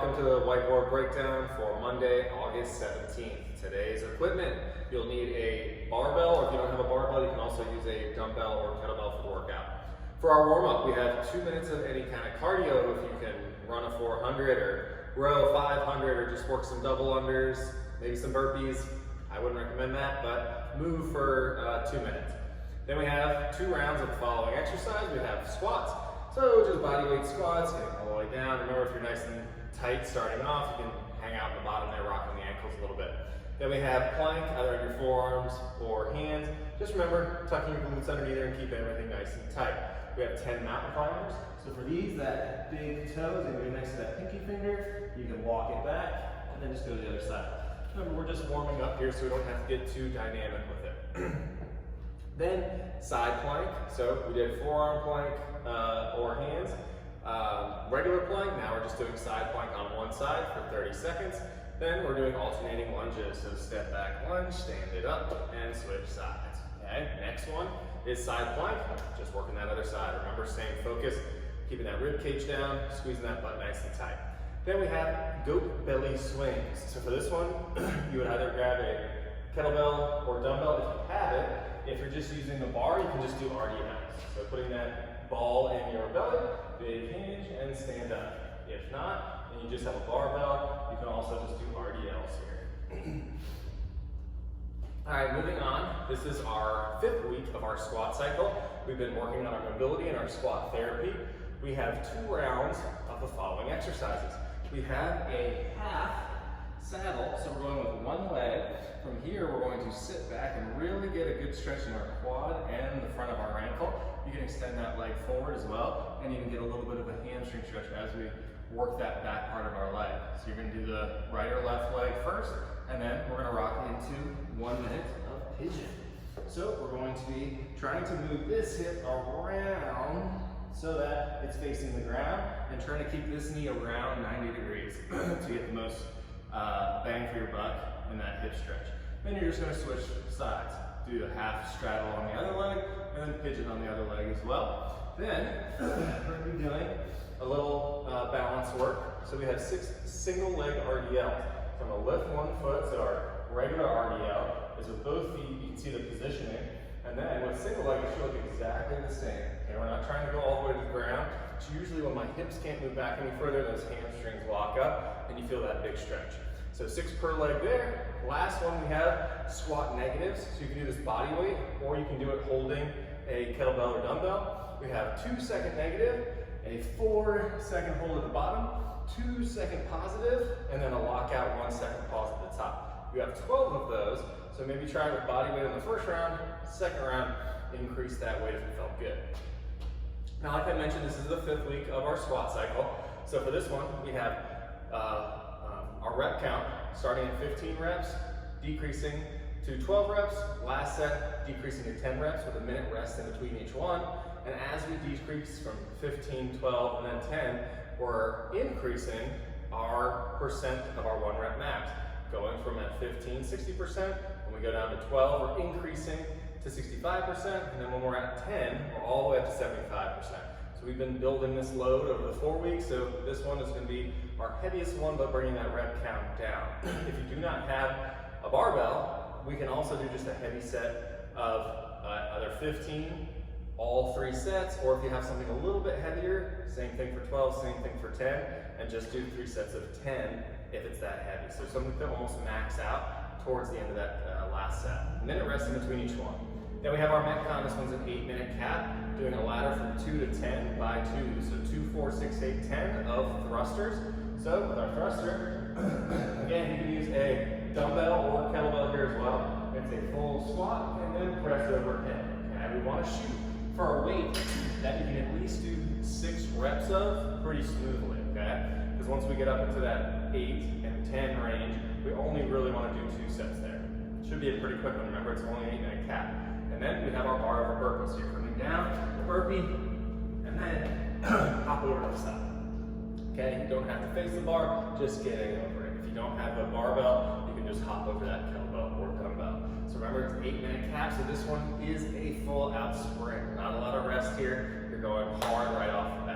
welcome to the Whiteboard Breakdown for Monday, August 17th. Today's equipment, you'll need a barbell, or if you don't have a barbell, you can also use a dumbbell or kettlebell for the workout. For our warm-up, we have 2 minutes of any kind of cardio. If you can run a 400 or row 500 or just work some double unders, maybe some burpees, I wouldn't recommend that, but move for 2 minutes. Then we have 2 rounds of the following exercise. We have squats. So just body weight squats, getting all the way down. Remember, if you're nice and tight starting off, you can hang out in the bottom there, rocking the ankles a little bit. Then we have plank, either on your forearms or hands. Just remember, tucking your glutes underneath there and keep everything nice and tight. We have 10 mountain climbers. So for these, that big toe is going to be next to that pinky finger. You can walk it back and then just go to the other side. Remember, we're just warming up here so we don't have to get too dynamic with it. Then side plank. So we did forearm plank or hands. Regular plank, now we're just doing side plank on one side for 30 seconds. Then we're doing alternating lunges. So step back lunge, stand it up, and switch sides. Okay, next one is side plank, just working that other side. Remember, staying focused, keeping that rib cage down, squeezing that butt nice and tight. Then we have goat belly swings. So for this one, you would either grab a kettlebell or dumbbell if you have it. If you're just using the bar, you can just do RDLs. So putting that ball in your belly, big hinge, and stand up. If not, and you just have a barbell, you can also just do RDLs here. All right, moving on. This is our 5th week of our squat cycle. We've been working on our mobility and our squat therapy. We have 2 rounds of the following exercises. We have a half saddle, so we're going with one leg. From here, we're going to sit back and really get a good stretch in our quad and the front of our ankle. You can extend that leg forward as well, and you can get a little bit of a hamstring stretch as we work that back part of our leg. So you're going to do the right or left leg first, and then we're going to rock into 1 minute of pigeon. So we're going to be trying to move this hip around so that it's facing the ground, and trying to keep this knee around 90 degrees to get the most bang for your buck in that hip stretch. Then you're just going to switch sides. Do the half straddle on the other leg, and then pigeon on the other leg as well. Then we're going to be doing a little balance work. So we have 6 single leg RDLs. So I'm going to lift one foot, so our regular RDL is with both feet. You can see the positioning. And then with single leg, it should look exactly the same. Okay, we're not trying to go all the way to the ground. It's usually when my hips can't move back any further, those hamstrings lock up, and you feel that big stretch. So 6 per leg there. Last one we have squat negatives. So you can do this body weight, or you can do it holding a kettlebell or dumbbell. We have 2 second negative, a 4 second hold at the bottom, 2 second positive, and then a lockout 1 second pause at the top. You have 12 of those. So maybe try with body weight in the first round, second round, increase that weight if it felt good. Now, like I mentioned, this is the 5th week of our squat cycle. So for this one, we have our rep count starting at 15 reps, decreasing to 12 reps, last set decreasing to 10 reps with a minute rest in between each one. And as we decrease from 15, 12, and then 10, we're increasing our percent of our 1 rep max. Going from at 15, 60%, when we go down to 12, we're increasing to 65%, and then when we're at 10, we're all the way up to 75%. So we've been building this load over the 4 weeks, so this one is going to be our heaviest one, but bringing that rep count down. If you do not have a barbell, we can also do just a heavy set of either 15, all 3 sets, or if you have something a little bit heavier, same thing for 12, same thing for 10, and just do 3 sets of 10 if it's that heavy. So something to almost max out towards the end of that last set. Minute rest in between each one. Then we have our Metcon. This one's an 8-minute cap, doing a ladder from 2 to 10 by 2. So 2, 4, 6, 8, 10 of thrusters. So with our thruster, again, you can use a dumbbell or kettlebell here as well. It's a full squat and then press overhead. Okay, we want to shoot for a weight that you can at least do 6 reps of pretty smoothly. Okay, because once we get up into that 8 and 10 range, we only really want to do 2 sets there. It should be a pretty quick one. Remember, it's only an 8-minute cap. And then we have our bar over burpee. So you're coming down, burpee, and then hop over to the side. Okay, you don't have to face the bar, just getting over it. If you don't have a barbell, you can just hop over that kettlebell or dumbbell. So remember, it's an 8-minute cap, so this one is a full out sprint. Not a lot of rest here. You're going hard right off the bat.